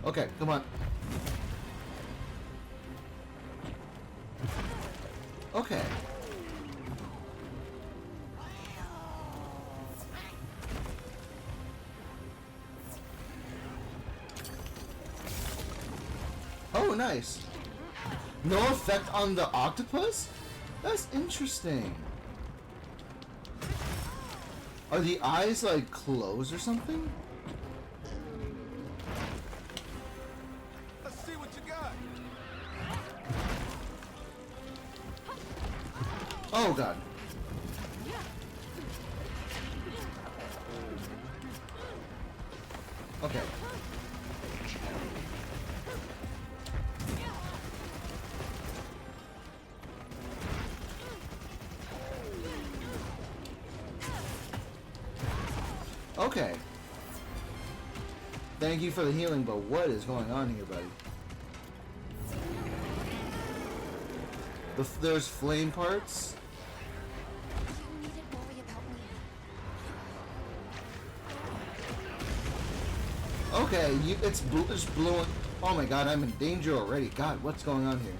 Okay, come on. Okay. Oh, nice. No effect on the octopus? That's interesting. Are the eyes like closed or something? Let's see what you got. Oh god. Okay. Okay. Thank you for the healing, but what is going on here, buddy? There's flame parts. You needn't worry about me. Okay, it's blowing. Oh my god, I'm in danger already. God, what's going on here?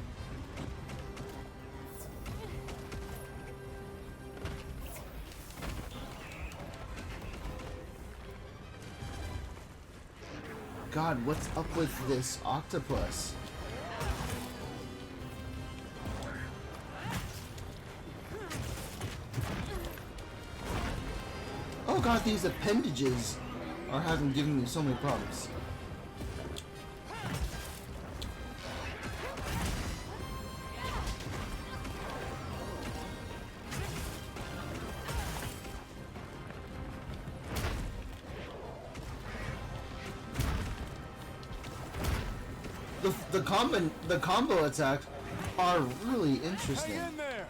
God, what's up with this octopus? Oh god, these appendages are giving me so many problems. The combo attacks are really interesting. Hang in there.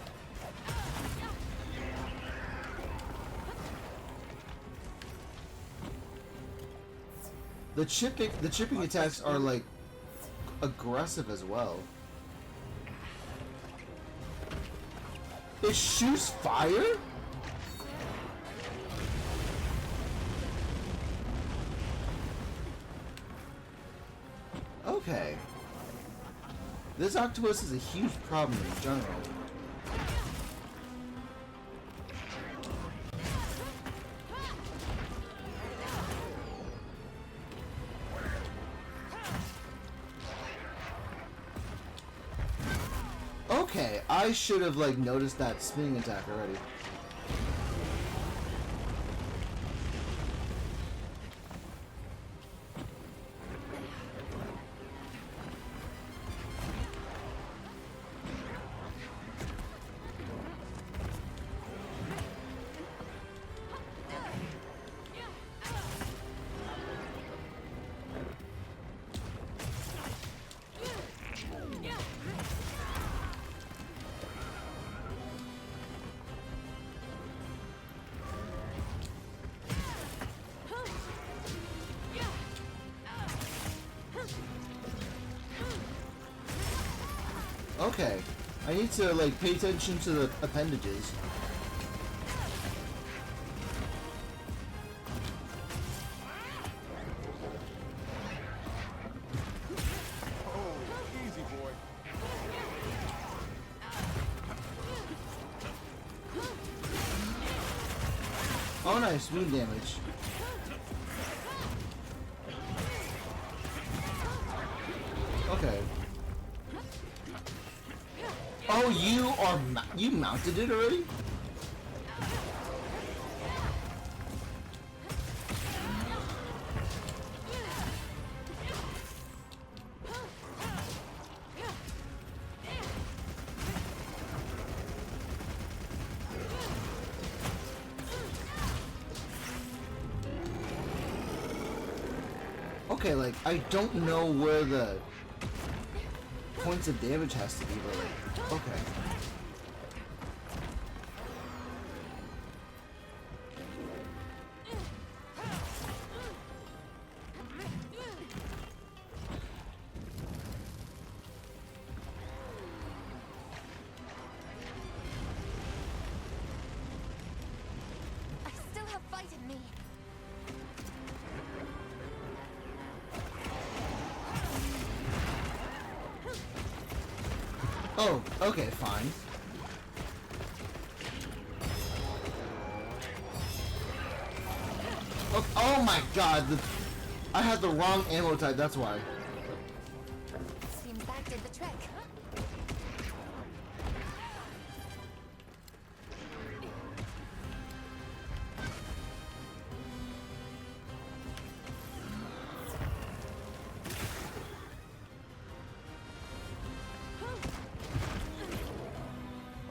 The chipping attacks are like aggressive as well. It shoots fire? Okay. This octopus is a huge problem in general. Okay, I should have like noticed that spinning attack already. Okay, I need to like pay attention to the appendages. Oh, easy, boy. Oh nice, wound damage. Okay. Oh, you mounted it already? Okay, like I don't know where the points of damage has to be, but like, okay. I still have fight in me. Oh, okay, fine. Oh my god, I had the wrong ammo type, that's why. Seems that did the trick.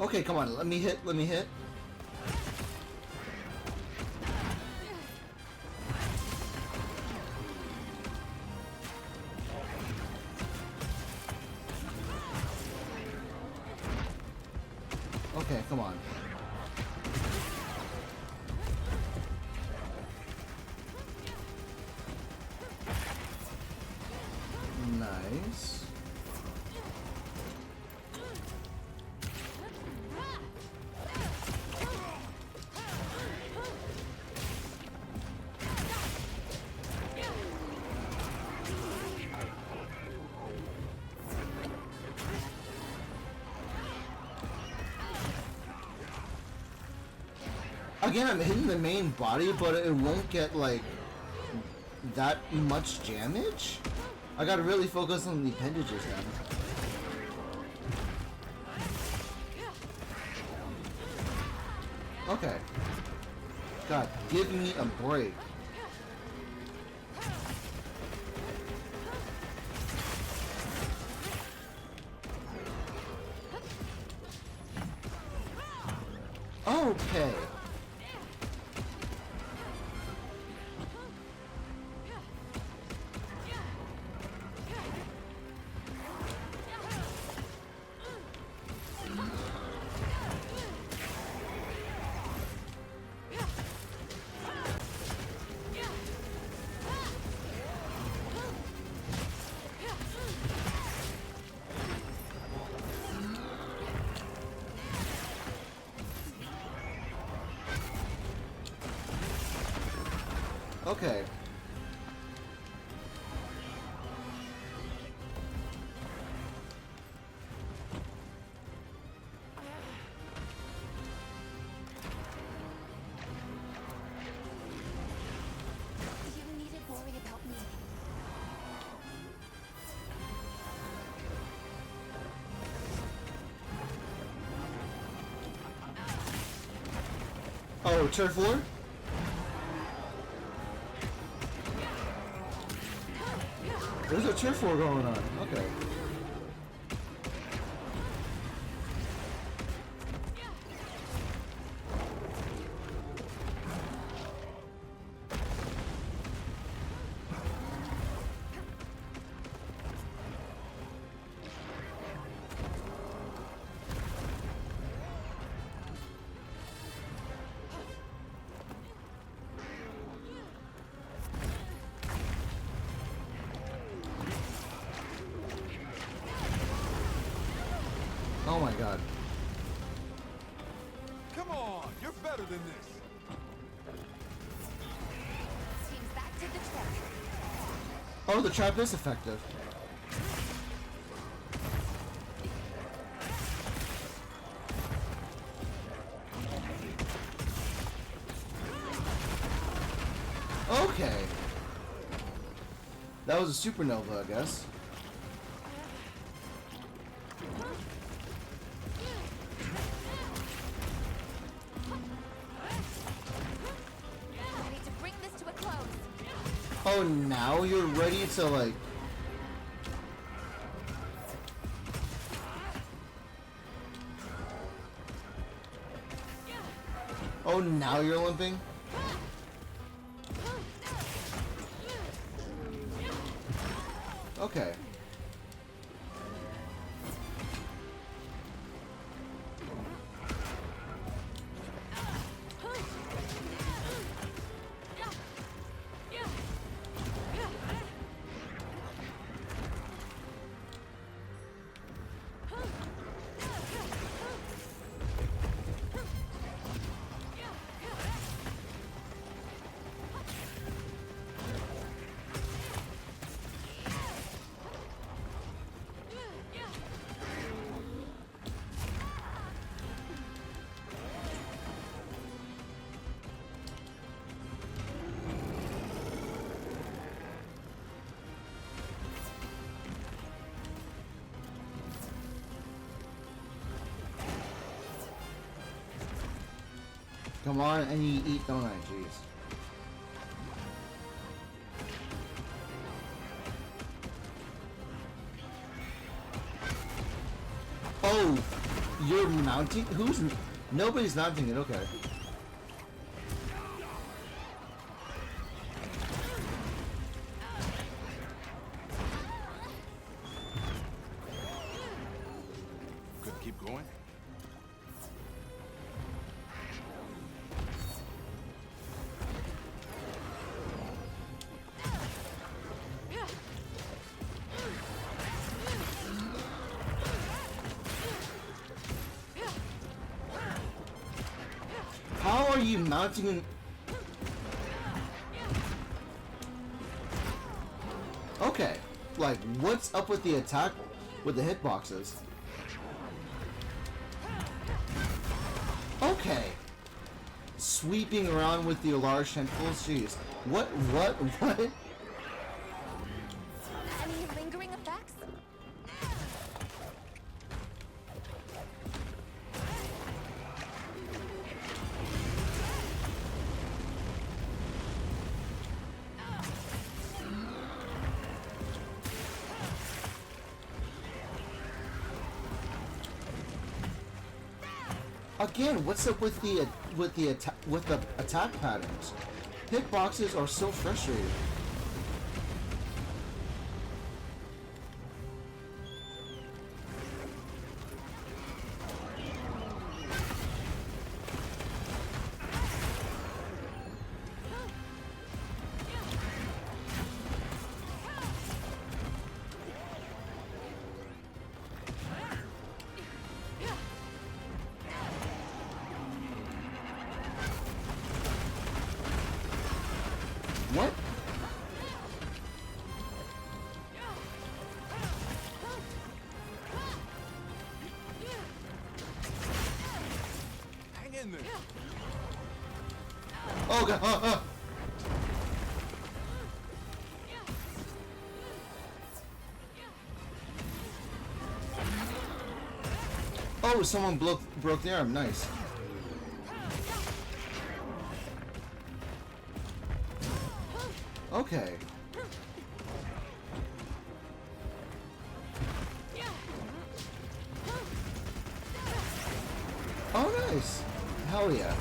Okay, come on, let me hit. Okay, come on. Nice. Again, I'm hitting the main body, but it won't get, like, that much damage? I gotta really focus on the appendages then. Okay. God, give me a break. Okay. Okay. You needn't worry about me. Oh, turf war? There's a turf war going on. Okay. Oh my god. Come on, you're better than this. Seems that did the trick. Oh, the trap is effective. Okay. That was a supernova, I guess. Ready to bring this to a close. Oh, now you're ready to, like... Oh, now you're limping? Okay. Come on, and you eat, don't I? Jeez. Oh, you're mounting? Who's... Nobody's mounting it, okay. Could keep going. How are you mounting an... Okay, like, what's up with the attack with the hitboxes? Okay. Sweeping around with the large tentacles, jeez. What? Any lingering effects? Again, what's up with the attack patterns? Hitboxes are so frustrating. What? Hang in there. Oh god! Oh, someone broke the arm. Nice. Okay. Oh, nice. Hell yeah.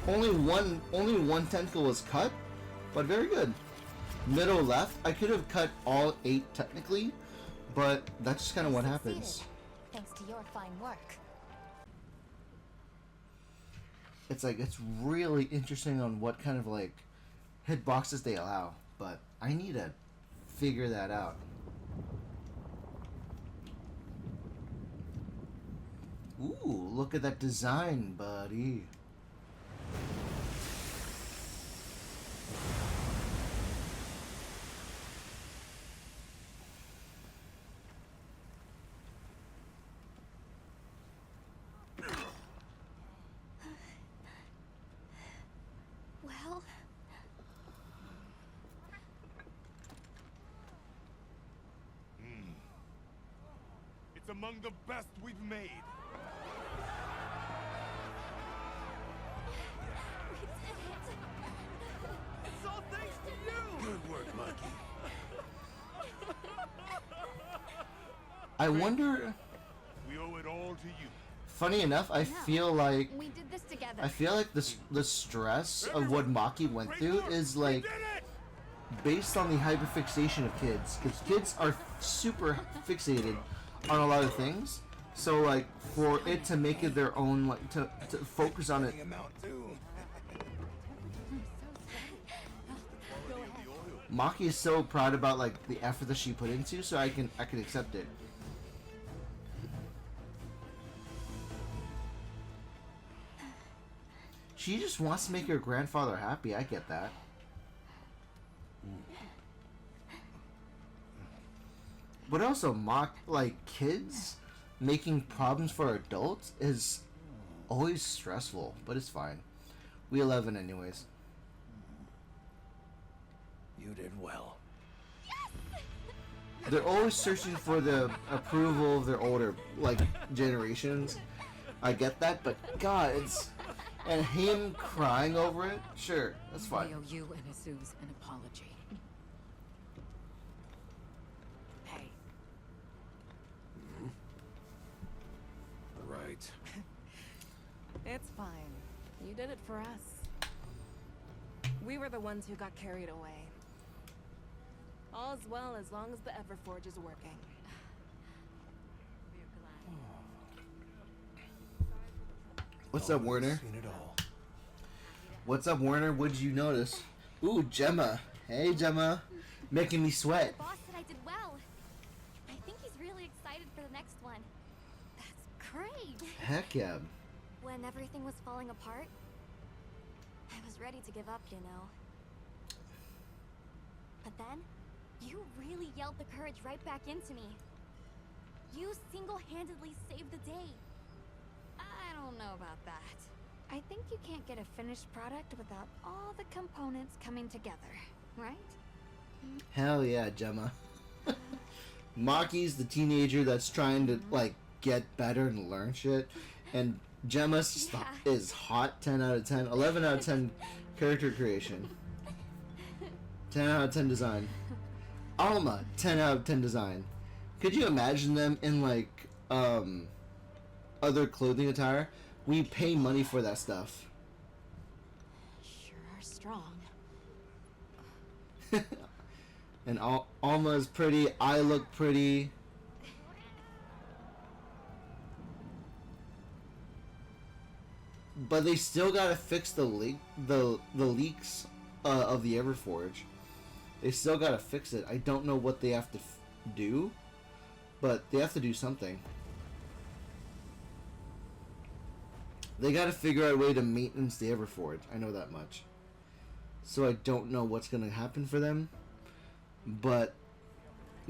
Only one tentacle was cut, but very good. Middle left. I could have cut all 8 technically, but that's just kind of what happens. Thanks to your fine work. It's like, it's really interesting on what kind of like hitboxes they allow, but I need to figure that out. Ooh, look at that design, buddy. Well, It's among the best we've made. we did it. It's all thanks to you. Good work, Monkey. I wonder. We owe it all to you. Funny enough, I feel like We did this together. the stress of what Maki went through is like We did it! based on the hyperfixation of kids, because kids are super fixated on a lot of things. So like for it to make it their own, like to focus on it. Maki is so proud about like the effort that she put into, so I can accept it. She just wants to make her grandfather happy. I get that. But also, like kids making problems for adults is always stressful. But it's fine. We 11 anyways. You did well. They're always searching for the approval of their older like generations. I get that, but God, And him crying over it? Sure, that's I fine. owe you and Jesus an apology. Hey, Right. It's fine. You did it for us. We were the ones who got carried away. All's well as long as the Everforge is working. we're glad. What's up, Werner? Seen it all. What's up, Werner? What'd you notice? Ooh, Gemma. Hey, Gemma. Making me sweat. Boss said I did well. I think he's really excited for the next one. That's great. Heck yeah. When everything was falling apart, I was ready to give up, you know. But then, you really yelled the courage right back into me. You single-handedly saved the day. I don't know about that. I think you can't get a finished product without all the components coming together, right? Hell yeah, Gemma. Maki's the teenager that's trying to, like, get better and learn shit. And Gemma's Yeah. is hot. 10 out of 10. 11 out of 10 character creation. 10 out of 10 design. Alma, 10 out of 10 design. Could you imagine them in, like, other clothing attire? We pay money for that stuff. Sure are strong. And Alma's pretty. I look pretty. But they still gotta fix the leaks of the Everforge. They still gotta fix it. I don't know what they have to do, but they have to do something. They gotta figure out a way to maintenance the Everforge. I know that much. So I don't know what's gonna happen for them, but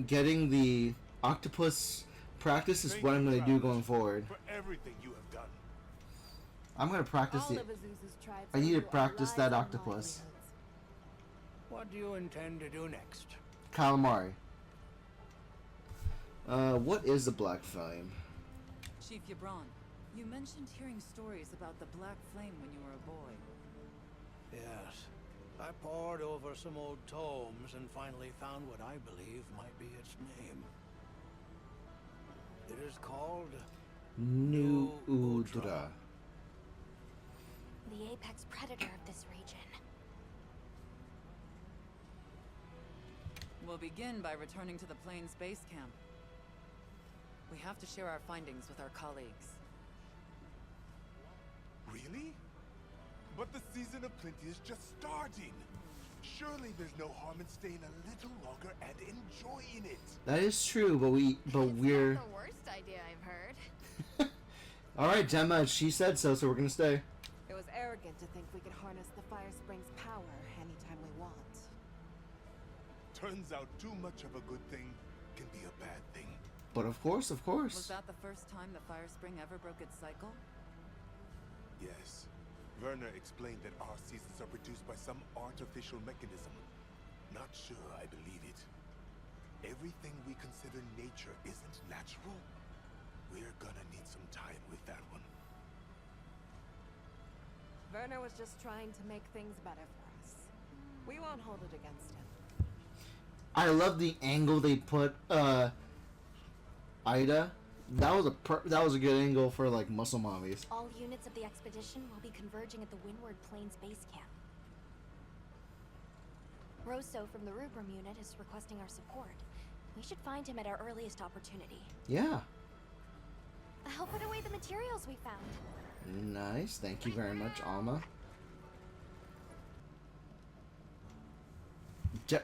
getting the octopus practice is what I'm gonna do going forward. For everything you have done. I'm gonna practice All the. of Azusa's tried I need to saved our practice that lives and octopus. livelihoods. What do you intend to do next? Calamari. What is the Black Flame? Chief Yabron, you mentioned hearing stories about the Black Flame when you were a boy. Yes. I pored over some old tomes and finally found what I believe might be its name. It is called New Udra. The apex predator of this region. We'll begin by returning to the Plains base camp. We have to share our findings with our colleagues. Really? But the season of plenty is just starting. Surely there's no harm in staying a little longer and enjoying it. That is true, but we're. Not the worst idea I've heard. All right, Gemma. She said so, so we're gonna stay. It was arrogant to think we could harness the Fire Spring's power anytime we want. Turns out too much of a good thing can be a bad thing. But of course, of Was course. that the first time the Fire Spring ever broke its cycle? Yes. Werner explained that our seasons are produced by some artificial mechanism. Not sure I believe it. Everything we consider nature isn't natural. We're gonna need some time with that one. Werner was just trying to make things better for us. We won't hold it against him. I love the angle they put Ida. That was a good angle for like muscle mommies. All units of the expedition will be converging at the Windward Plains base camp. Rosso from the Rubrum unit is requesting our support. We should find him at our earliest opportunity. Yeah. I'll put away the materials we found. Nice. Thank you very much, Alma.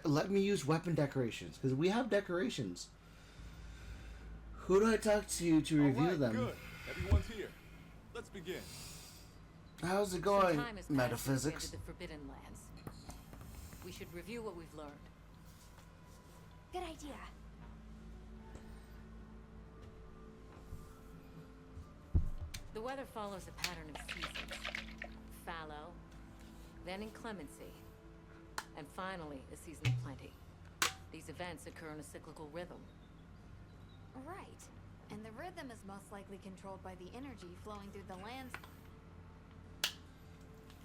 Let me use weapon decorations, because we have decorations. Who do I talk to review All right, them? Good. Everyone's here. Let's begin. How's it Some going, time has passed metaphysics? since we entered the Forbidden Lands. We should review what we've learned. Good idea. The weather follows a pattern of seasons. Fallow, then inclemency, and finally a season of plenty. These events occur in a cyclical rhythm. Right. And the rhythm is most likely controlled by the energy flowing through the lands.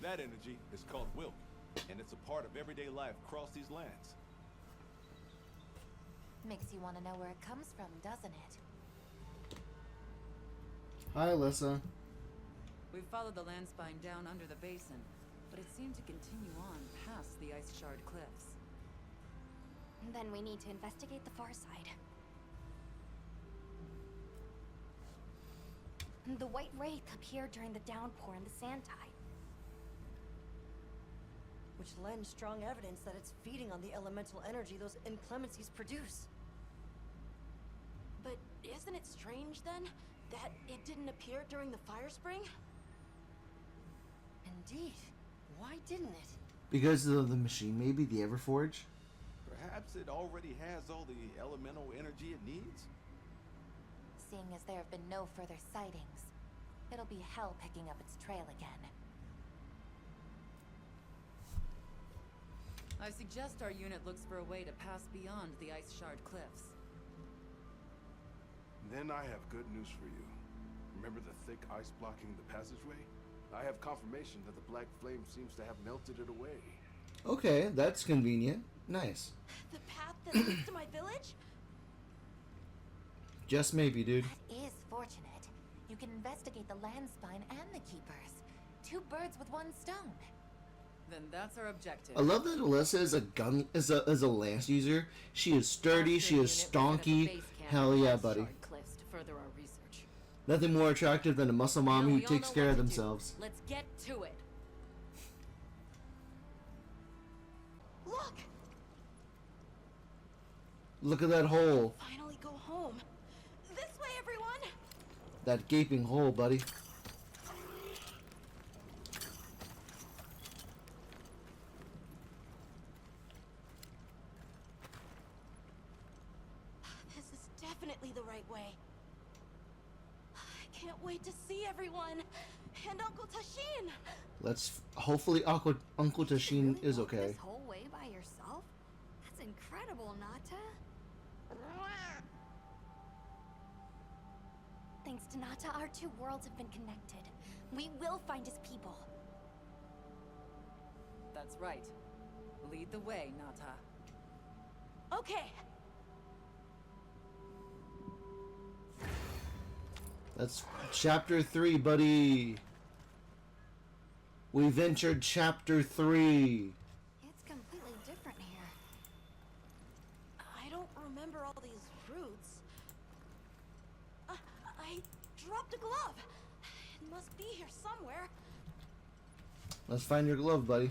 That energy is called Wilk, and it's a part of everyday life across these lands. Makes you want to know where it comes from, doesn't it? Hi, Alyssa. We've followed the land spine down under the basin, but it seemed to continue on past the ice shard cliffs. Then we need to investigate the far side. The white wraith appeared during the downpour and the sand tide. Which lends strong evidence that it's feeding on the elemental energy those inclemencies produce. But isn't it strange, then, that it didn't appear during the fire spring? Indeed. Why didn't it? Because of the machine, maybe? The Everforge? Perhaps it already has all the elemental energy it needs? Seeing as there have been no further sightings, it'll be hell picking up its trail again. I suggest our unit looks for a way to pass beyond the ice shard cliffs. Then I have good news for you. Remember the thick ice blocking the passageway? I have confirmation that the black flame seems to have melted it away. Okay, that's convenient. Nice. The path that leads to my village? Just maybe, dude. That is fortunate. You can investigate the land spine and the keepers. 2 birds with 1 stone. Then that's our objective. I love that Alyssa is a lance user. She is sturdy, she is stonky. Hell yeah, buddy. Cliffs to further our research. Nothing more attractive than a muscle mom Now who we all takes know care what of to do. themselves. Let's get to it. Look! Look at that hole. Finally go home. This way, everyone! That gaping hole, buddy. This is definitely the right way. I can't wait to see everyone. And Uncle Tashin! Let's hopefully Uncle Tashin is Walked okay. This whole way by yourself? That's incredible, Nata. Thanks to Nata, our 2 worlds have been connected. We will find his people. That's right. Lead the way, Nata. Okay. That's chapter 3, buddy. We've entered chapter 3. It's completely different here. I don't remember all these fruits. I dropped a glove. It must be here somewhere. Let's find your glove, buddy.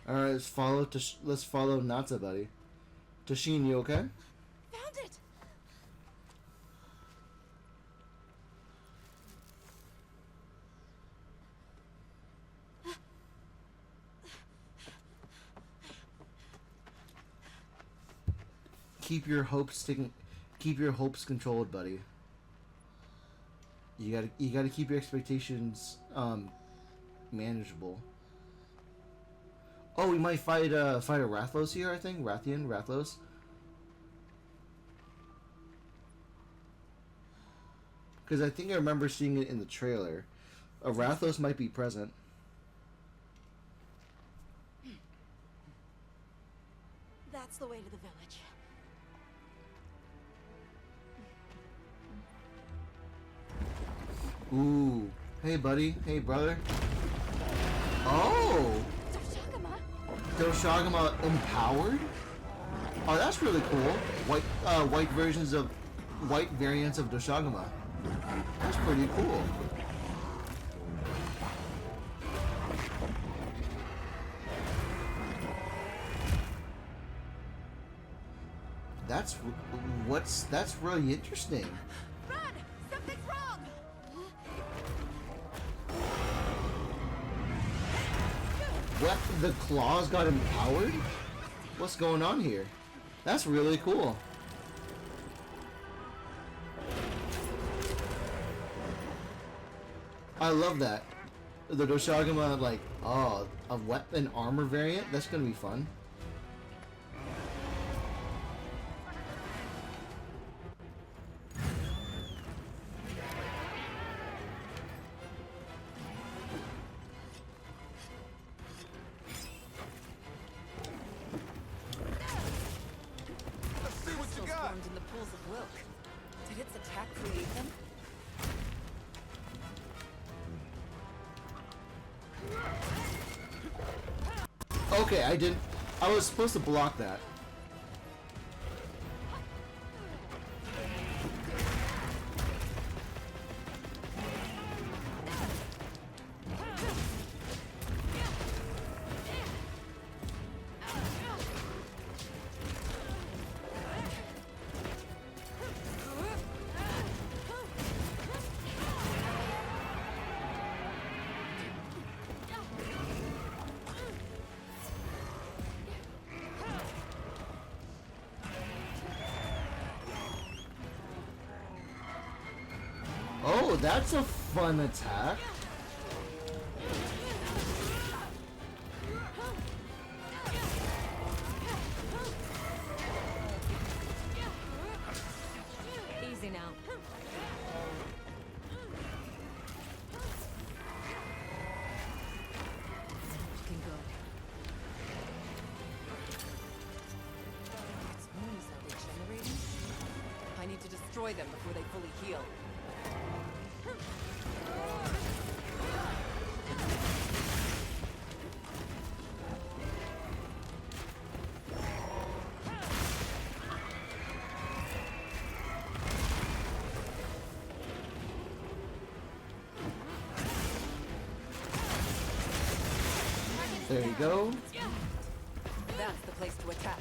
Alright, let's follow Nata, buddy. Tashin, you okay? Found it! Keep your hopes controlled, buddy. You gotta keep your expectations manageable. Oh, we might fight a Rathlos here, I think. Rathlos. Because I think I remember seeing it in the trailer. A Rathlos might be present. That's the way to the village. Ooh. Hey, buddy. Hey, brother. Oh! Doshagama empowered? Oh, that's really cool. White variants of Doshagama. That's pretty cool. That's really interesting. Run! Something's wrong! What? The claws got empowered? What's going on here? That's really cool. I love that. The Doshagama, like, oh, a weapon armor variant? That's gonna be fun. Let's see what you Crystals got. formed in the pools of Wilk. Did its attack create them? Okay, I was supposed to block that. Oh, that's a fun attack. Easy now. Looking good. Its wounds are regenerating? I need to destroy them before they fully heal. There you go. That's the place to attack.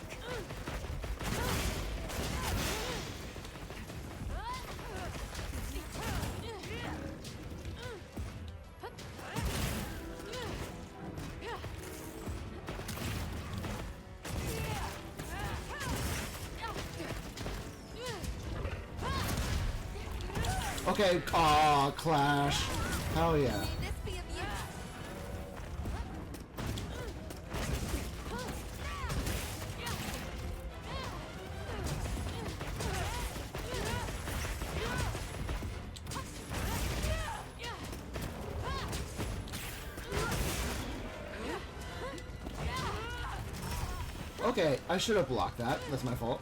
Okay, aw, Clash. Hell yeah. May this be of use. Okay, I should have blocked that. That's my fault.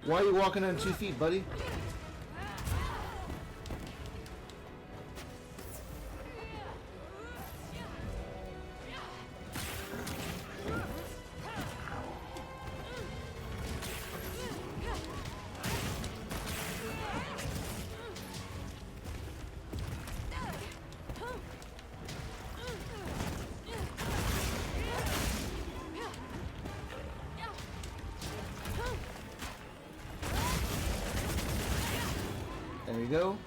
Why are you walking on 2 feet, buddy? There you go.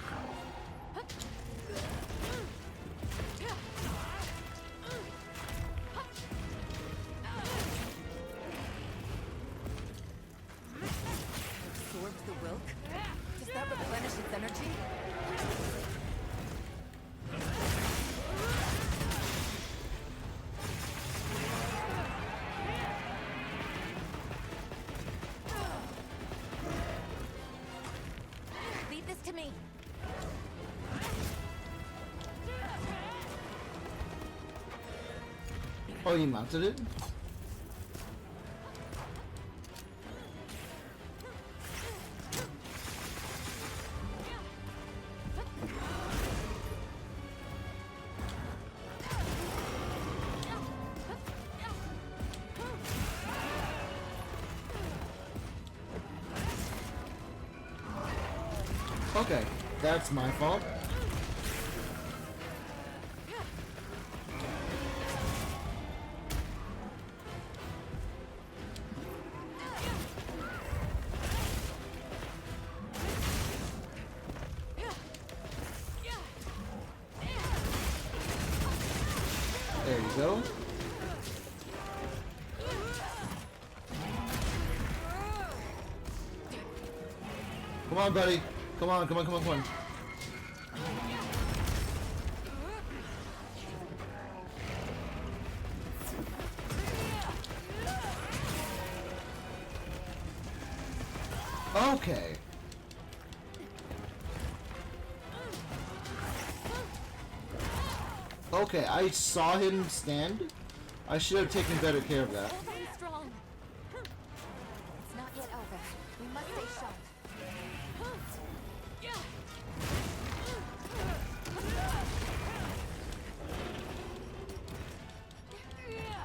Absorbed the Wilk? Does that replenish its energy? Leave this to me. Oh, you mounted it? Okay, that's my fault. There you go. Come on, buddy. Come on, come on, come on, come on. Okay. Okay, I saw him stand. I should have taken better care of that. Stay strong. It's not yet over. We must stay sharp.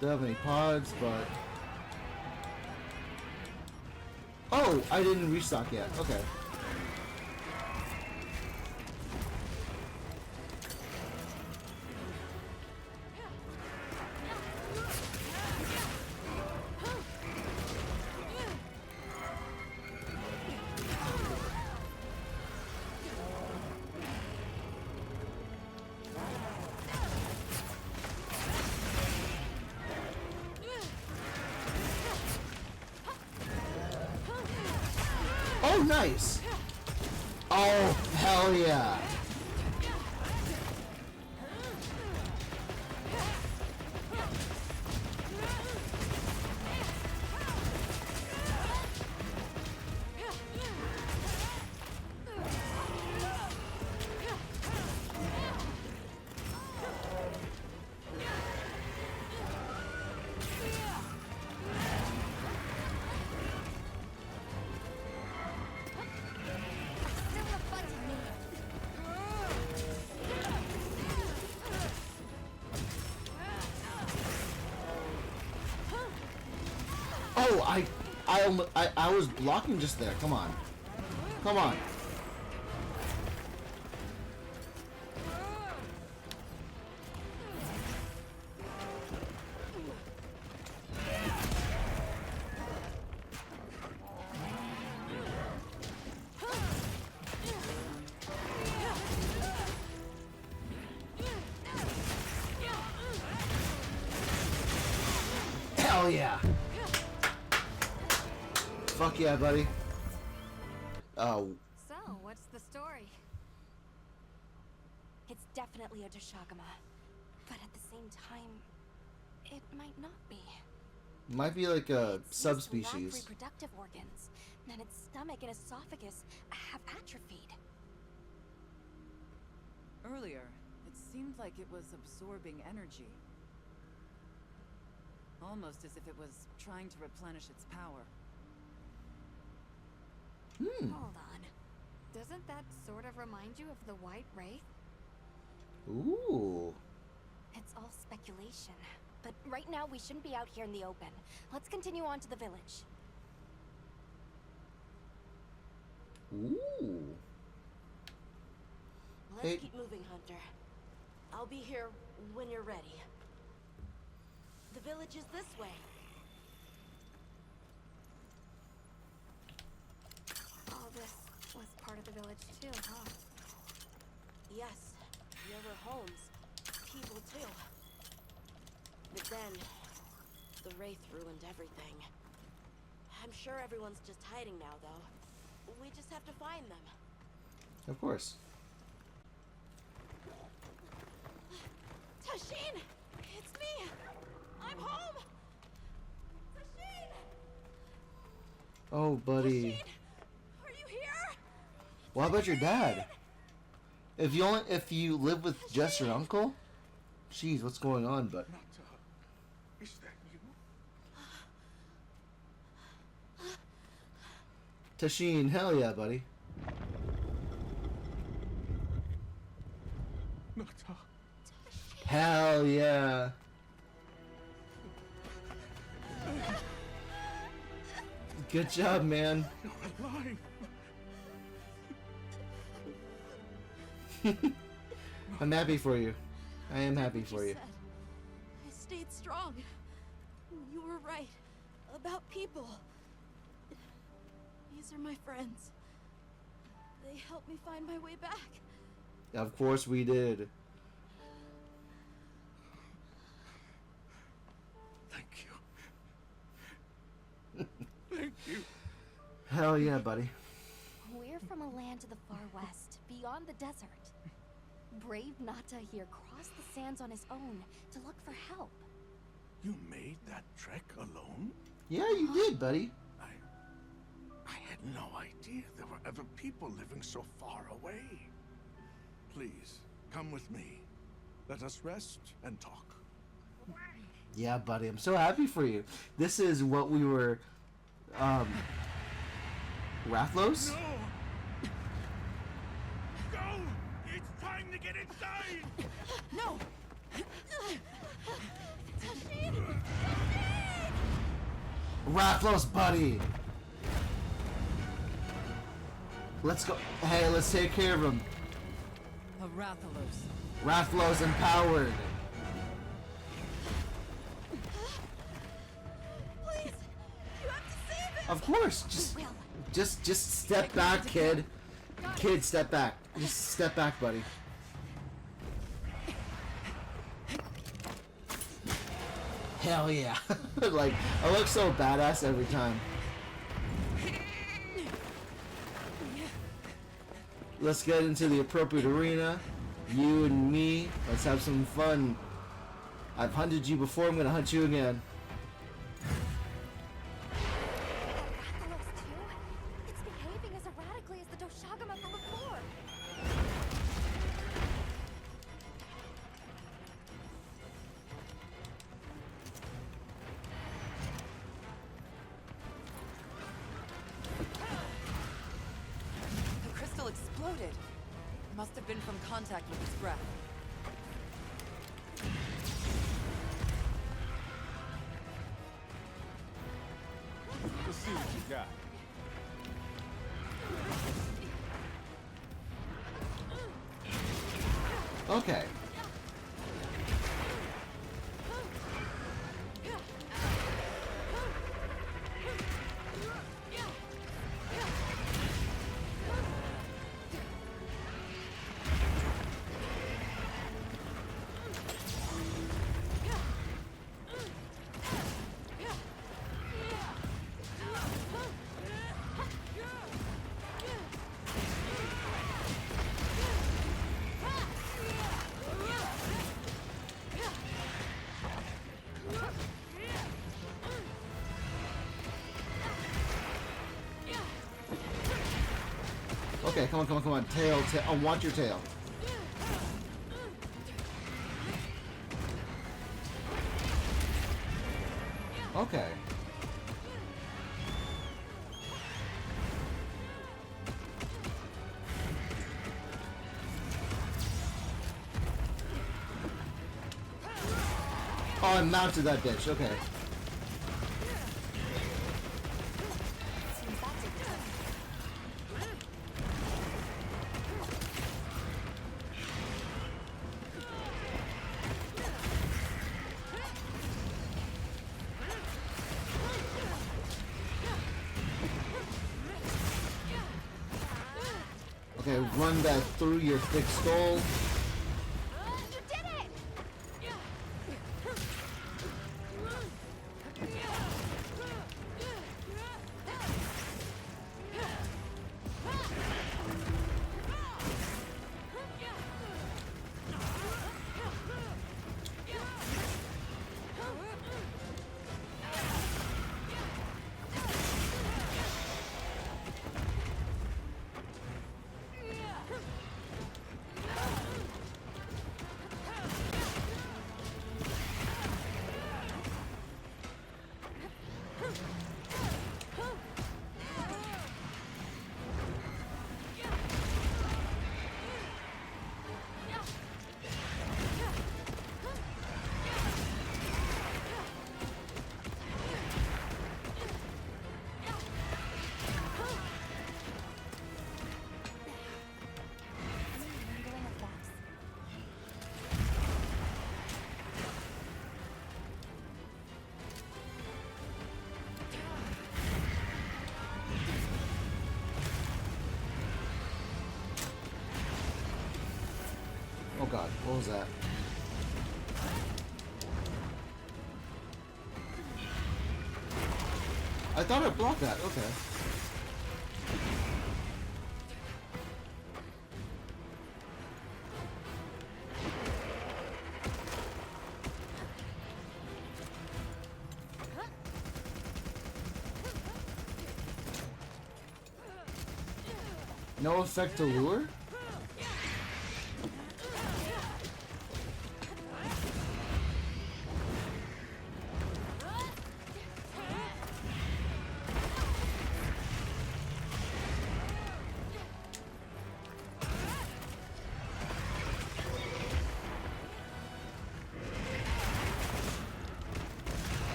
Don't have any pods, but... Oh, I didn't restock yet. Okay. Oh, nice! Oh, hell yeah! Oh, I was blocking just there. Come on. Come on. Hell yeah. Fuck yeah, buddy. Oh. So, what's the story? It's definitely a Deshagama, but at the same time, it might not be. Might be like a It seems to lack subspecies. reproductive organs, and its stomach and esophagus have atrophied. Earlier, it seemed like it was absorbing energy. Almost as if it was trying to replenish its power. Hold on. Doesn't that sort of remind you of the White Wraith? Ooh. It's all speculation, but right now we shouldn't be out here in the open. Let's continue on to the village. Ooh. Let's Hey. keep moving, Hunter. I'll be here when you're ready. The village is this way. All this was part of the village too, huh? Yes, there were homes, people too. But then, the Wraith ruined everything. I'm sure everyone's just hiding now, though. We just have to find them. Of course. Tashin! It's me! I'm home! Tashin! Oh, buddy. Are you here? What about your dad? If you live with just your uncle? Jeez, what's going on, but Is that you? Tashin, hell yeah, buddy. Nata. Hell yeah. Good job, man. You're alive. I'm happy for you. I am happy for you. I stayed strong. You were right. About people. These are my friends. They helped me find my way back. Of course we did. Hell yeah, buddy. We're from a land to the far west, beyond the desert. Brave Nata here crossed the sands on his own to look for help. You made that trek alone? Yeah, you did, buddy. I had no idea there were other people living so far away. Please, come with me. Let us rest and talk. Yeah, buddy, I'm so happy for you. This is what we were, Rathlos? No! Go! It's time to get inside! No! Rathlos, buddy! Let's go. Hey, let's take care of him. A Rathalos. Rathlos empowered. Please! You have to save him! Of course. Just step back, kid. Kid, step back. Just step back, buddy. Hell yeah. Like, I look so badass every time. Let's get into the appropriate arena. You and me. Let's have some fun. I've hunted you before. I'm gonna hunt you again. Rathalos too? It's behaving as erratically as the Doshagama from before. The crystal exploded. Must have been from contact with its breath. Let's see what you got. Okay. Okay, come on. Tail. I want your tail. Okay. Oh, I mounted that bitch. Okay. Okay, run that through your thick skull. You did it! Lingering effects. Oh god, what was that? I thought I blocked that, okay. No effect to lure?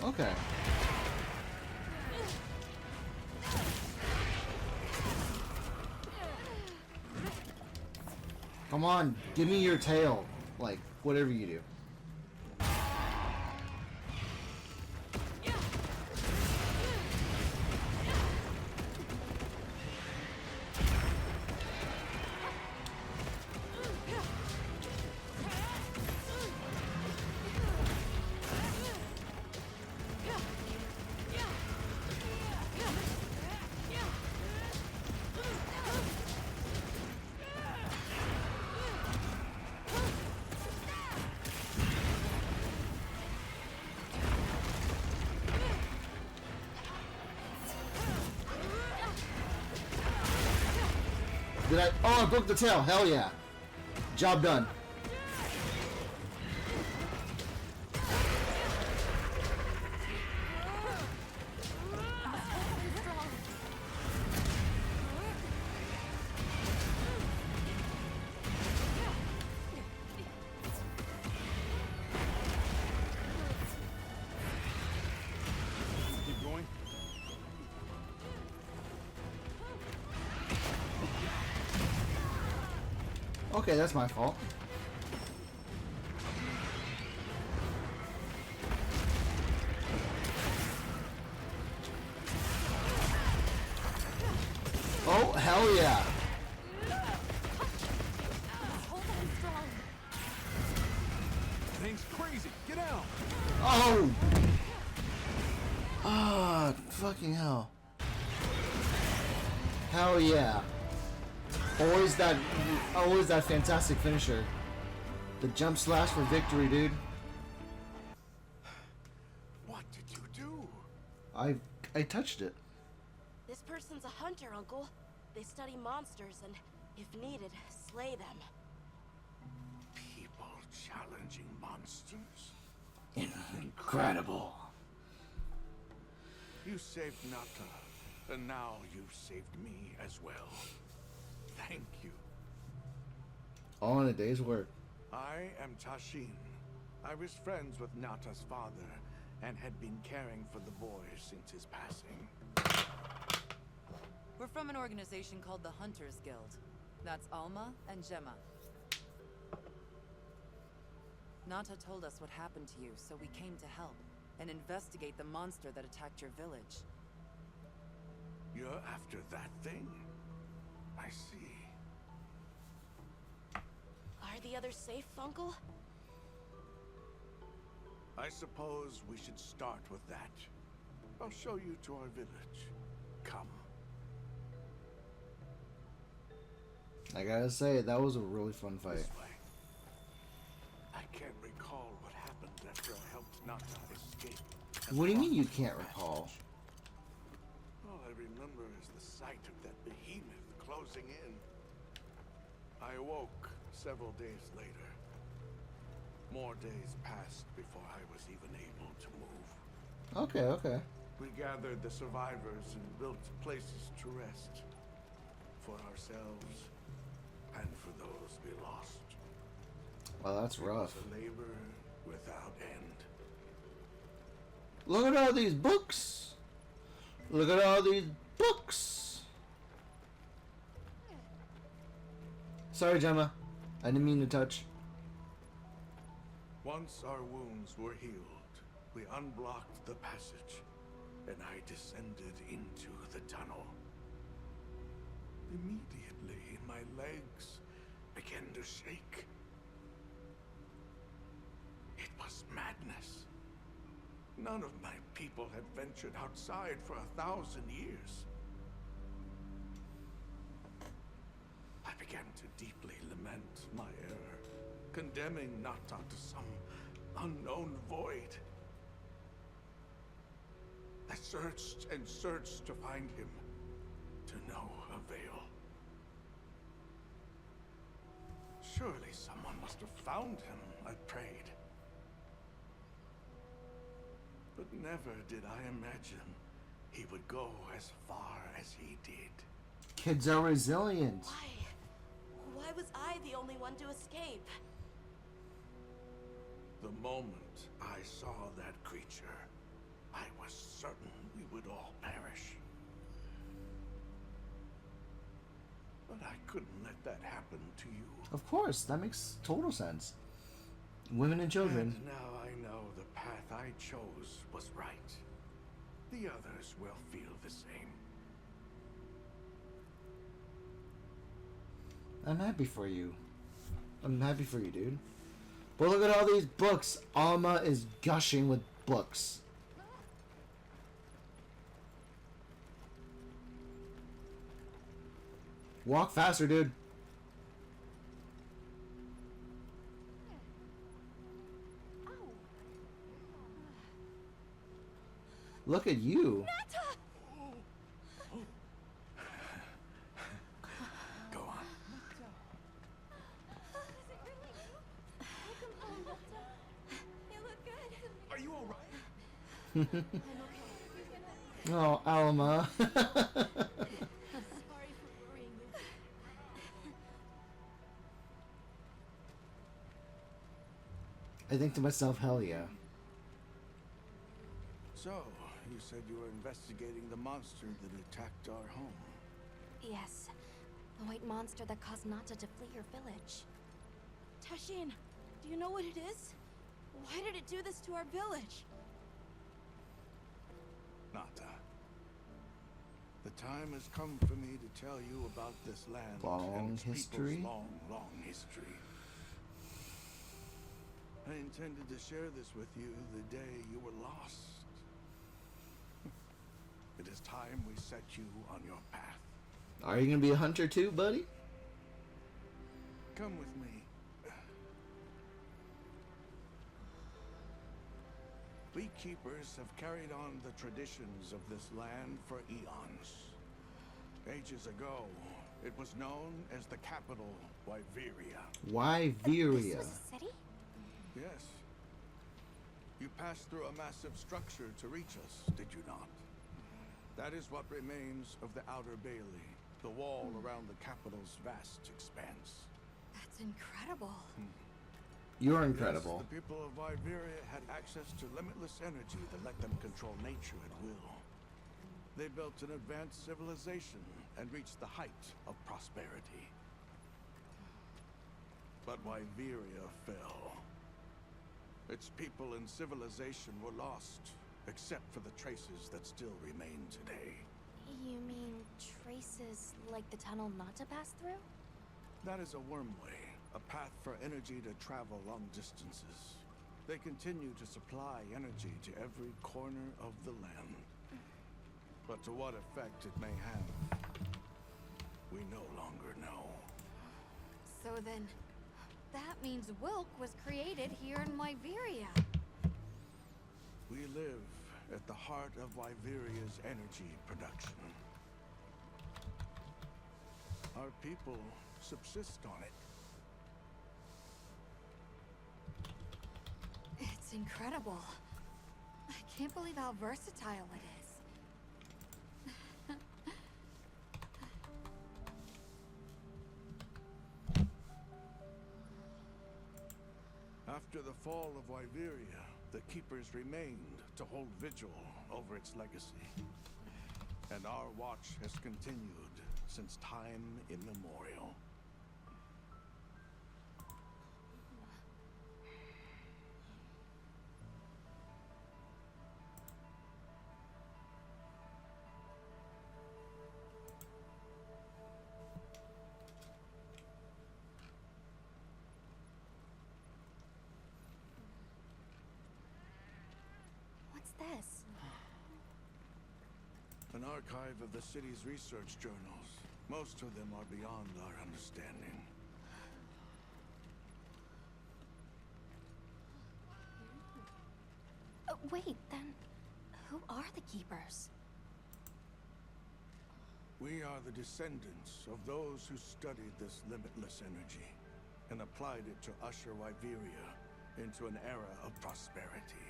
Okay. Come on, give me your tail. Like, whatever you do. Did I? Oh, I broke the tail. Hell yeah. Job done. Keep going. Okay, that's my fault. Oh, hell yeah. Thing's crazy. Get out. Oh! Ah, fucking hell. Hell yeah. Always that fantastic finisher. The jump slash for victory, dude. What did you do? I touched it. This person's a hunter, Uncle. They study monsters and, if needed, slay them. People challenging monsters? Incredible. You saved Nata, and now you've saved me as well. Thank you. All in a day's work. I am Tashin. I was friends with Nata's father and had been caring for the boy since his passing. We're from an organization called the Hunters Guild. That's Alma and Gemma. Nata told us what happened to you, so we came to help and investigate the monster that attacked your village. You're after that thing? I see. Are the others safe, Uncle? I suppose we should start with that. I'll show you to our village. Come. I gotta say, that was a really fun fight. This way. I can't recall what happened after I helped Nata escape. What do you mean you can't recall? All I remember is the sight of that behemoth closing in. I awoke several days later. More days passed before I was even able to move. Okay, okay. We gathered the survivors and built places to rest. For ourselves and for those we lost. Well, that's rough. It was a labor without end. Look at all these books. Look at all these books. Sorry, Gemma. I didn't mean to touch. Once our wounds were healed, we unblocked the passage, and I descended into the tunnel. Immediately, my legs began to shake. It was madness. madness. None of my people had ventured outside for 1,000 years. I began to deeply lament my error, condemning Nata to some unknown void. I searched and searched to find him, to no avail. Surely someone must have found him, I prayed. But never did I imagine he would go as far as he did. Kids are resilient. Why? Why was I the only one to escape? The moment I saw that creature, I was certain we would all perish. But I couldn't let that happen to you. Of course, that makes total sense. Women and children. And now I know the path I chose was right. The others will feel the same. I'm happy for you. I'm happy for you, dude. But look at all these books. Alma is gushing with books. Walk faster, dude. Look at you. Go on. You look good. Are you alright? Oh, Alma. Sorry for worrying you. I think to myself, hell yeah. So, you said you were investigating the monster that attacked our home. Yes. The white monster that caused Nata to flee your village. Tashin, do you know what it is? Why did it do this to our village? Nata. The time has come for me to tell you about this land Long and its history? people's long, long history. I intended to share this with you the day you were lost. It is time we set you on your path. Are you gonna be a hunter too, buddy? Come with me. Beekeepers have carried on the traditions of this land for eons. Ages ago, it was known as the capital, Wtphu. Wyveria. This was a city? Yes. You passed through a massive structure to reach us, did you not? That is what remains of the Outer Bailey, the wall around the capital's vast expanse. That's incredible. You're incredible. Yes, the people of Wyveria had access to limitless energy that let them control nature at will. They built an advanced civilization and reached the height of prosperity. But Wyveria fell. Its people and civilization were lost, except for the traces that still remain today. You mean traces like the tunnel Nata passed through? That is a wormway, a path for energy to travel long distances. They continue to supply energy to every corner of the land. But to what effect it may have, we no longer know. So then, that means Wilk was created here in Wyveria. We live at the heart of Wyveria's energy production. Our people subsist on it. It's incredible. I can't believe how versatile it is. After the fall of Wyveria, the Keepers remained to hold vigil over its legacy. And our watch has continued since time immemorial. an archive of the city's research journals. Most of them are beyond our understanding. Wait, then, who are the Keepers? We are the descendants of those who studied this limitless energy and applied it to usher Wtphu into an era of prosperity.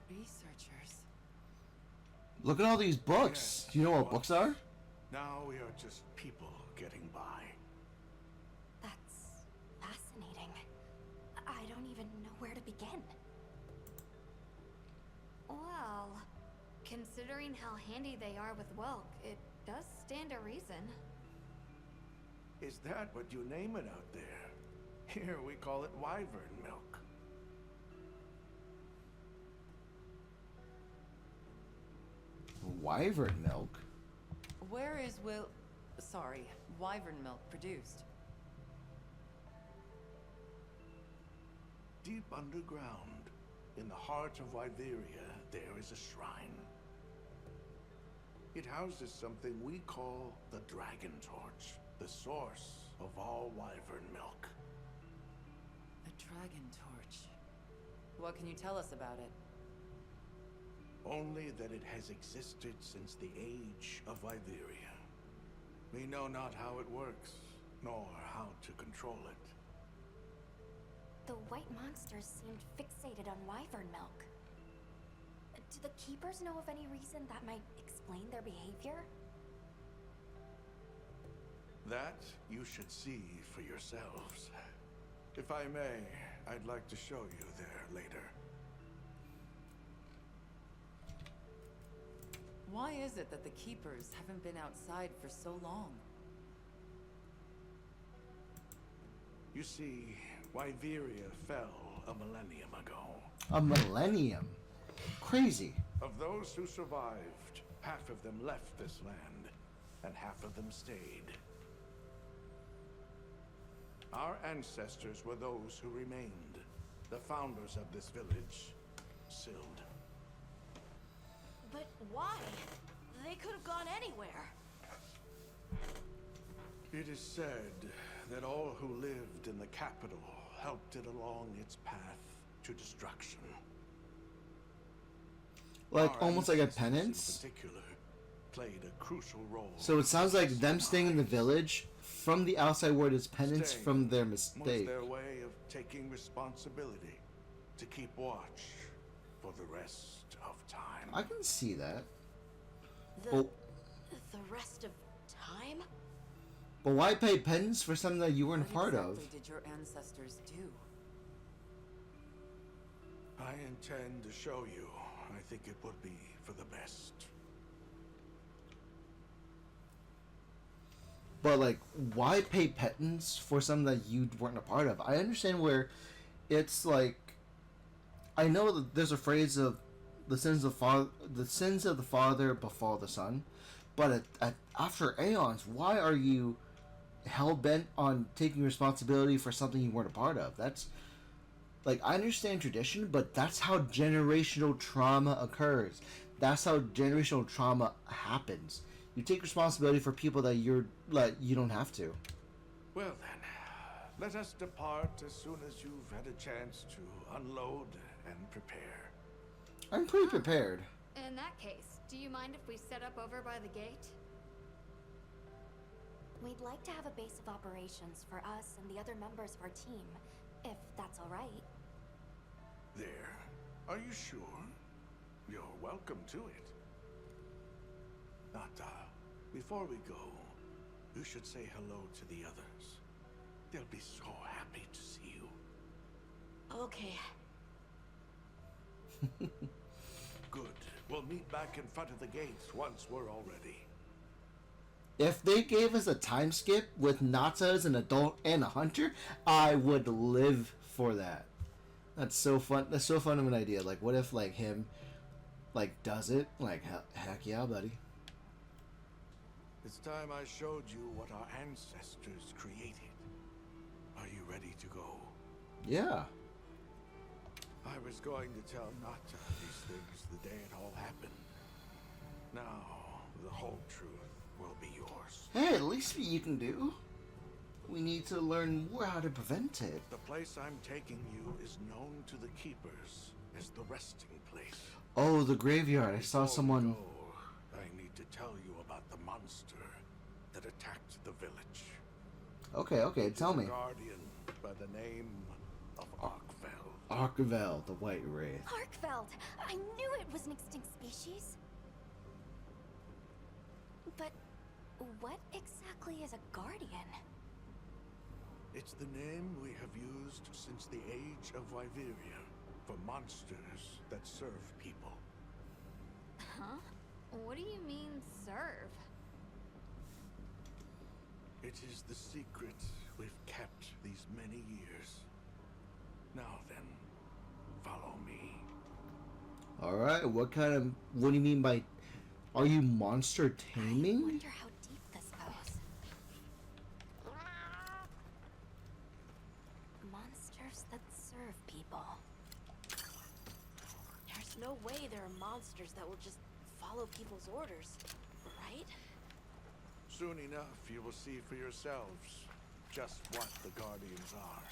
Researchers. Look at all these books. Yes, Do you know what books are? Now we are just people getting by. That's fascinating. I don't even know where to begin. Well, considering how handy they are with Welk, it does stand to reason. Is that what you name it out there? Here we call it wyvern milk. Wyvern milk? Where is wyvern milk produced? Deep underground, in the heart of Wyveria, there is a shrine. It houses something we call the Dragon Torch, the source of all wyvern milk. The Dragon Torch. What can you tell us about it? Only that it has existed since the age of Wyveria. We know not how it works, nor how to control it. The white monsters seemed fixated on wyvern milk. Do the Keepers know of any reason that might explain their behavior? That you should see for yourselves. If I may, I'd like to show you there later. Why is it that the Keepers haven't been outside for so long? You see, Wyveria fell a millennium ago. A millennium? Crazy. Of those who survived, half of them left this land, and half of them stayed. Our ancestors were those who remained, the founders of this village, Sild. But why? They could have gone anywhere. It is said that all who lived in the capital helped it along its path to destruction. Like, Our almost like a ancestors penance? in particular played a crucial role. So it sounds like them staying in the village from the outside world is penance Staying from their was mistake. their way of taking responsibility to keep watch for the rest of time. I can see that. The rest of time? But why pay penance for something that you weren't a part What of? exactly did your ancestors do? I intend to show you. I think it would be for the best. But like, why pay penance for something that you weren't a part of? I understand where it's like, I know that there's a phrase of the sins of the father befall the son, but after aeons, why are you hell bent on taking responsibility for something you weren't a part of? That's like, I understand tradition, but that's how generational trauma occurs. That's how generational trauma happens. You take responsibility for people that you don't have to. Well then, let us depart as soon as you've had a chance to unload and prepare. I'm pretty prepared. In that case, do you mind if we set up over by the gate? We'd like to have a base of operations for us and the other members of our team, if that's all right. There. Are you sure? You're welcome to it. Nata, before we go, you should say hello to the others. They'll be so happy to see you. Okay. Good. We'll meet back in front of the gates once we're all ready. If they gave us a time skip with Nata as an adult and a hunter, I would live for that. That's so fun. That's so fun of an idea. Like, what if, like, him, like, does it? Like, heck yeah, buddy. It's time I showed you what our ancestors created. Are you ready to go? Yeah. I was going to tell Nata these things the day it all happened. Now, the whole truth will be yours. Hey, at least you can do. We need to learn more how to prevent it. The place I'm taking you is known to the Keepers as the resting place. Oh, the graveyard. I saw Before we someone... go, I need to tell you about the monster that attacked the village. Okay, tell me. A guardian by the name of Arkfeld. Arkfeld, the White Wraith. Arkfeld! I knew it was an extinct species. But what exactly is a guardian? It's the name we have used since the age of Wyveria for monsters that serve people. Huh? What do you mean, serve? It is the secret we've kept these many years. Now then, follow me. Alright, what do you mean by... Are you monster taming? I wonder how deep this goes. Monsters that serve people. There's no way there are monsters that will just follow people's orders, right? Soon enough, you will see for yourselves just what the Guardians are.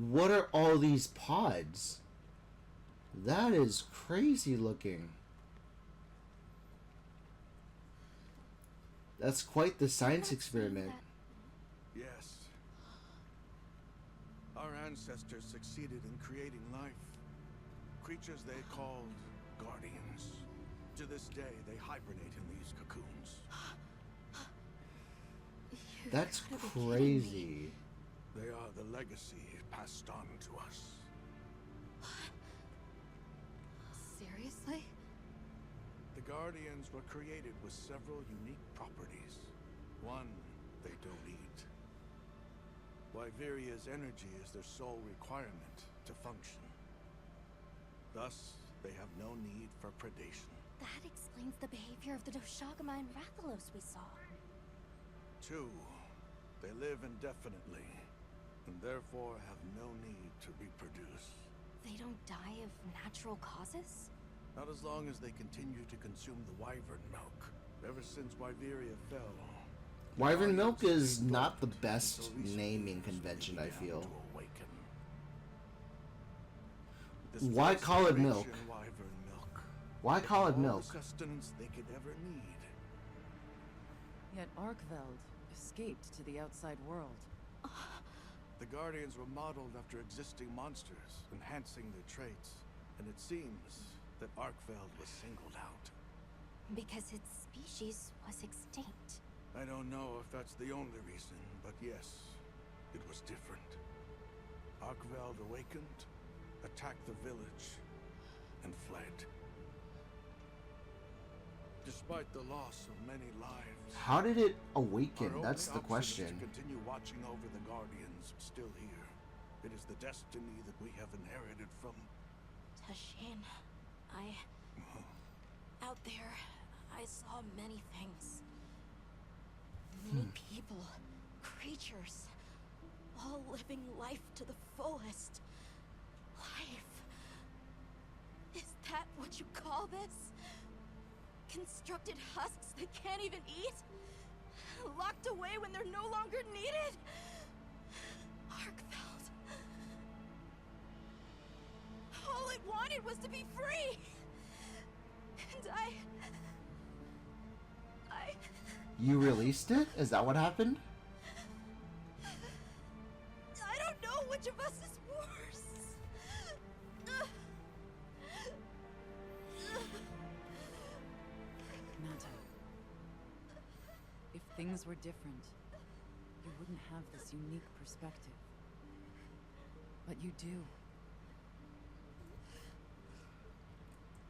What are all these pods? That is crazy looking. That's quite the science experiment. Yes. Our ancestors succeeded in creating life. Creatures they called Guardians. To this day, they hibernate in these cocoons. That's crazy. They are the legacy passed on to us. Seriously? The Guardians were created with several unique properties. One, they don't eat. Wyveria's energy is their sole requirement to function. Thus, they have no need for predation. That explains the behavior of the Doshagama and Rathalos we saw. Two, they live indefinitely, and therefore have no need to reproduce. They don't die of natural causes? Not as long as they continue to consume the wyvern milk. Ever since Wyveria fell... Wyvern milk is not the best naming convention, I feel. Why call it milk? Why call it milk? The sustenance they could ever need. Yet Arkveld escaped to the outside world. The Guardians were modeled after existing monsters, enhancing their traits. And it seems that Arkveld was singled out. Because its species was extinct. I don't know if that's the only reason, but yes, it was different. Arkveld awakened, attacked the village, and fled. Despite the loss of many lives... How did it awaken? That's the question. To continue watching over the Guardians still here. It is the destiny that we have inherited from... Tashin, out there, I saw many things. Many people, creatures, all living life to the fullest. Life. Is that what you call this? Constructed husks that can't even eat? Locked away when they're no longer needed? Arkfeld. All it wanted was to be free. And I... You released it? Is that what happened? I don't know which of us is worse. Nata, if things were different, you wouldn't have this unique perspective. But you do.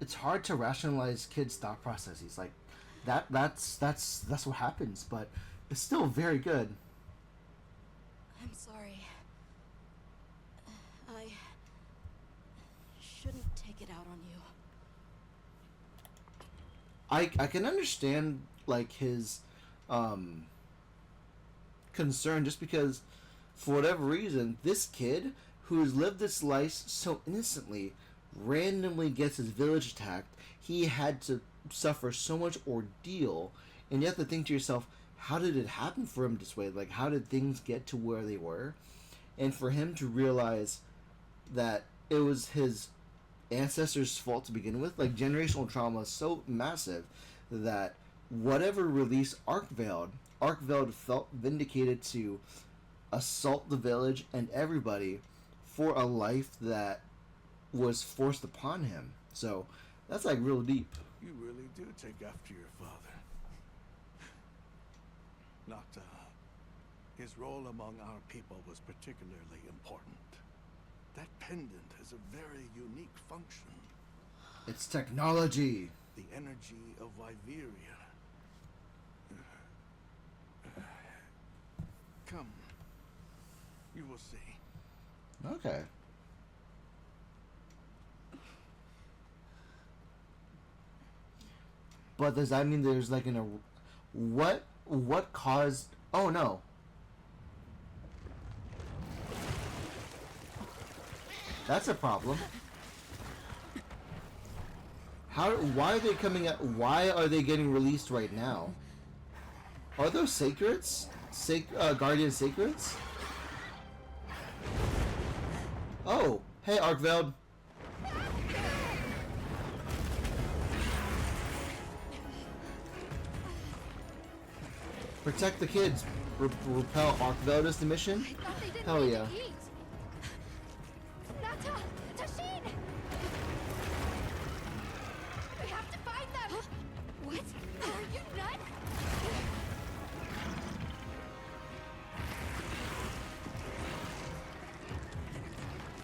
It's hard to rationalize kids' thought processes. Like, that's what happens, but it's still very good. I'm sorry. I shouldn't take it out on you. I can understand, like, his concern, just because for whatever reason this kid who's lived this life so innocently, randomly gets his village attacked. He had to suffer so much ordeal, and you have to think to yourself, how did it happen for him this way? Like, how did things get to where they were? And for him to realize that it was his ancestors' fault to begin with, like, generational trauma is so massive that whatever released Arkveld felt vindicated to assault the village and everybody for a life that was forced upon him. So that's like real deep. You really do take after your father. His role among our people was particularly important. That pendant has a very unique function. It's technology. The energy of Wyveria. Come. You will see. Okay. But does that mean there's like what caused? Oh no. That's a problem. Why are they coming out? Why are they getting released right now? Are those sacreds? Guardian sacreds? Oh, hey Arkveld. Protect the kids. Repel Arkveld is the mission? Hell yeah.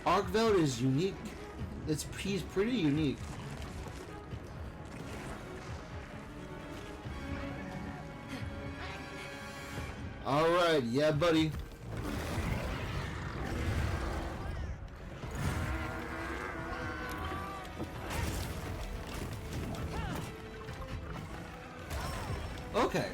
Arkveld is unique. He's pretty unique. Alright, yeah buddy. Okay.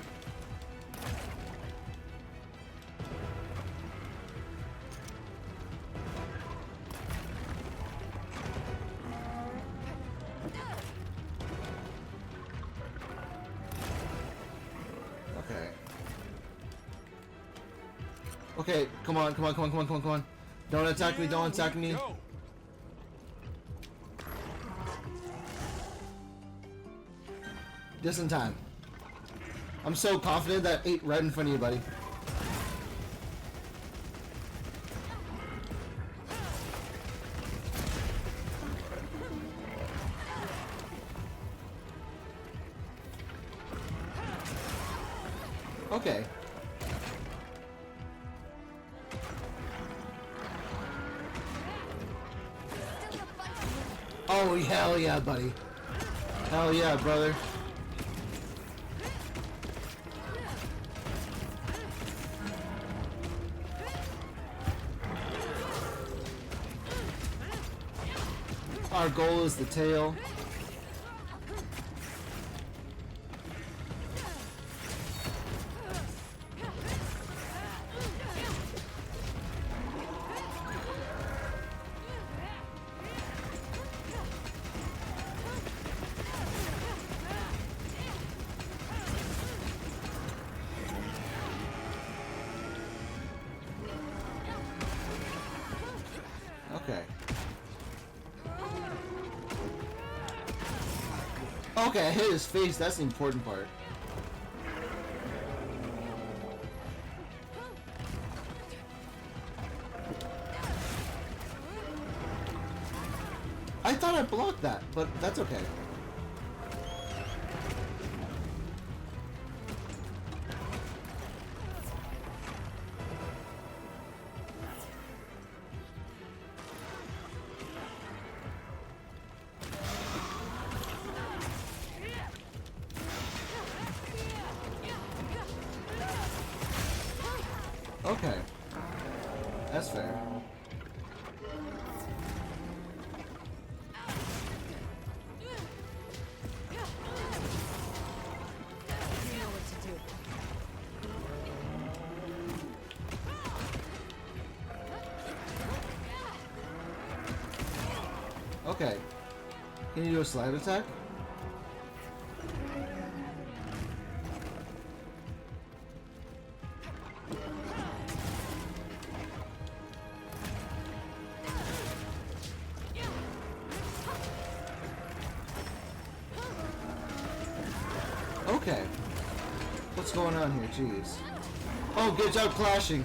Okay, come on. Don't attack me. Just in time. I'm so confident that 8 right in front of you, buddy. Okay. Oh, hell yeah, buddy. Hell yeah, brother. Our goal is the tail. Okay. Okay, I hit his face. That's the important part. I thought I blocked that, but that's okay. Okay. That's fair. Okay. Can you do a slide attack? Okay. What's going on here? Jeez. Oh, good job clashing.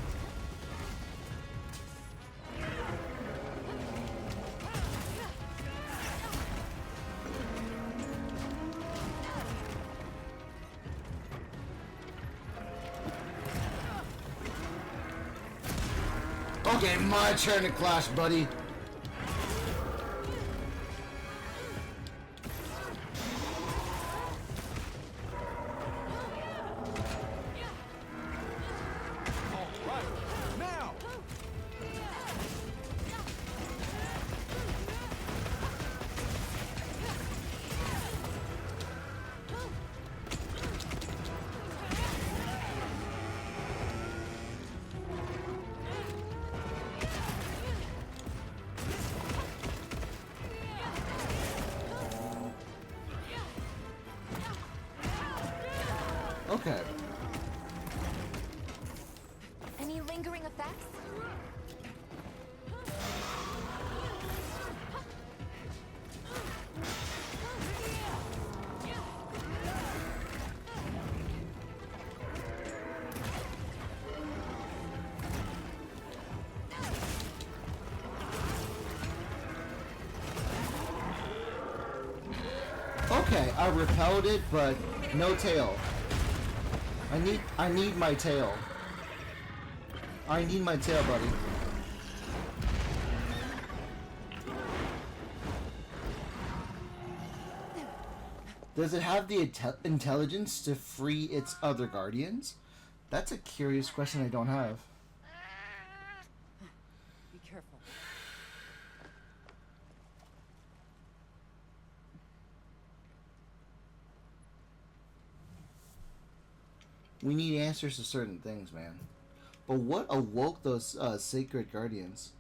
Okay, my turn to clash, buddy. Okay. Any lingering effects? Okay, I repelled it, but no tail. I need my tail. I need my tail, buddy. Does it have the intelligence to free its other guardians? That's a curious question I don't have. Be careful. We need answers to certain things, man. But what awoke those sacred guardians?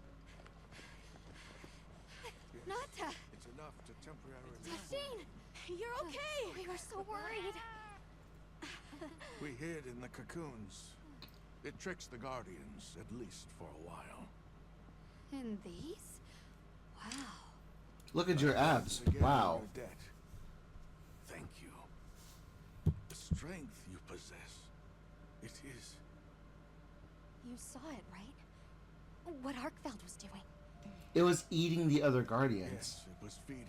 Nata! It's enough to temporarily... Tashine! You're okay! We were so worried. We hid in the cocoons. It tricks the Guardians, at least for a while. And these? Wow. Look at your abs. Again, Wow. your debt. Thank you. The strength you possess. It is. You saw it, right? What Arkfeld was doing. It was eating the other guardians. Yes, it was feeding.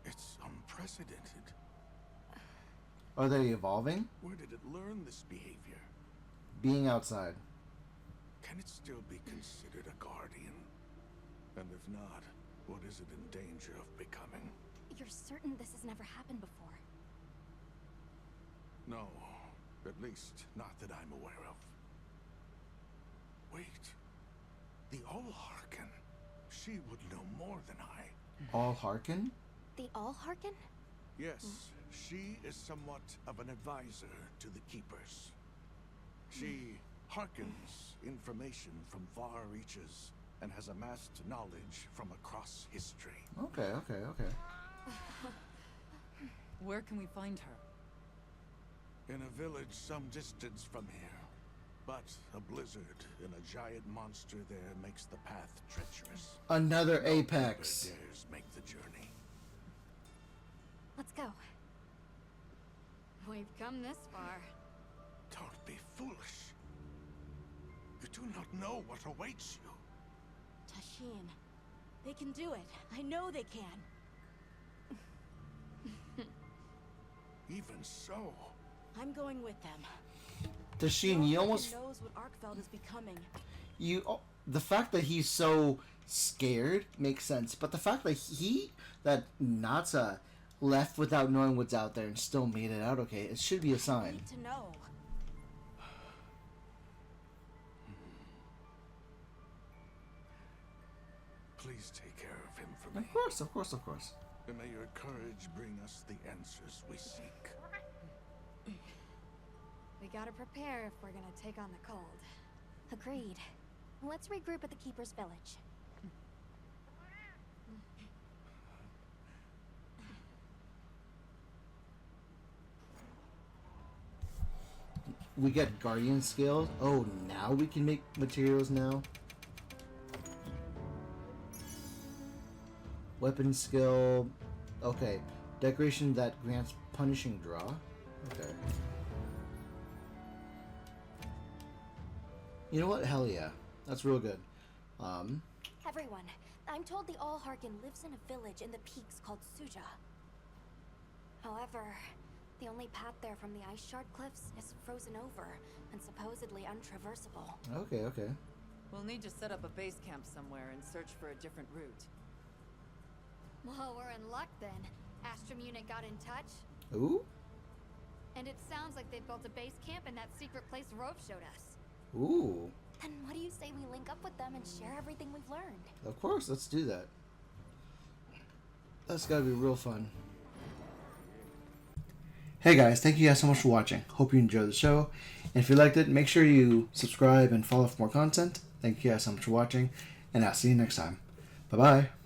It's unprecedented. Are they evolving? Where did it learn this behavior? Being outside. Can it still be considered a guardian? And if not, what is it in danger of becoming? You're certain this has never happened before? No, at least not that I'm aware of. Wait, the All-Harken. She would know more than I. All-Harken? The All-Harken? Yes, she is somewhat of an advisor to the Keepers. She hearkens information from far reaches and has amassed knowledge from across history. Okay. Where can we find her? In a village some distance from here. But a blizzard and a giant monster there makes the path treacherous. Another No Apex. Keeper dares make the journey. Let's go. We've come this far. Don't be foolish. You do not know what awaits you. Tashine, they can do it. I know they can. Even so. I'm going with them. Tashine, you No one almost... knows what Arkfeld is becoming. The fact that he's so scared makes sense, but the fact that Nata left without knowing what's out there and still made it out okay, it should be a I sign. need to know. Please take care of him for me. Of course. And may your courage bring us the answers we seek. We gotta prepare if we're gonna take on the cold. Agreed. Let's regroup at the Keeper's Village. we get Guardian scales. Oh, now we can make materials now. Weapon skill. Okay. Decoration that grants punishing draw. Okay. You know what? Hell yeah. That's real good. Everyone, I'm told the All-Harkin lives in a village in the peaks called Suja. However, the only path there from the ice shard cliffs is frozen over and supposedly untraversable. Okay, okay. We'll need to set up a base camp somewhere and search for a different route. Well, we're in luck then. Astrum unit got in touch. Ooh. And it sounds like they built a base camp in that secret place Rove showed us. Ooh. Then what do you say we link up with them and share everything we've learned? Of course, let's do that. That's gotta be real fun. Hey guys, thank you guys so much for watching. Hope you enjoyed the show. And if you liked it, make sure you subscribe and follow for more content. Thank you guys so much for watching, and I'll see you next time. Bye-bye.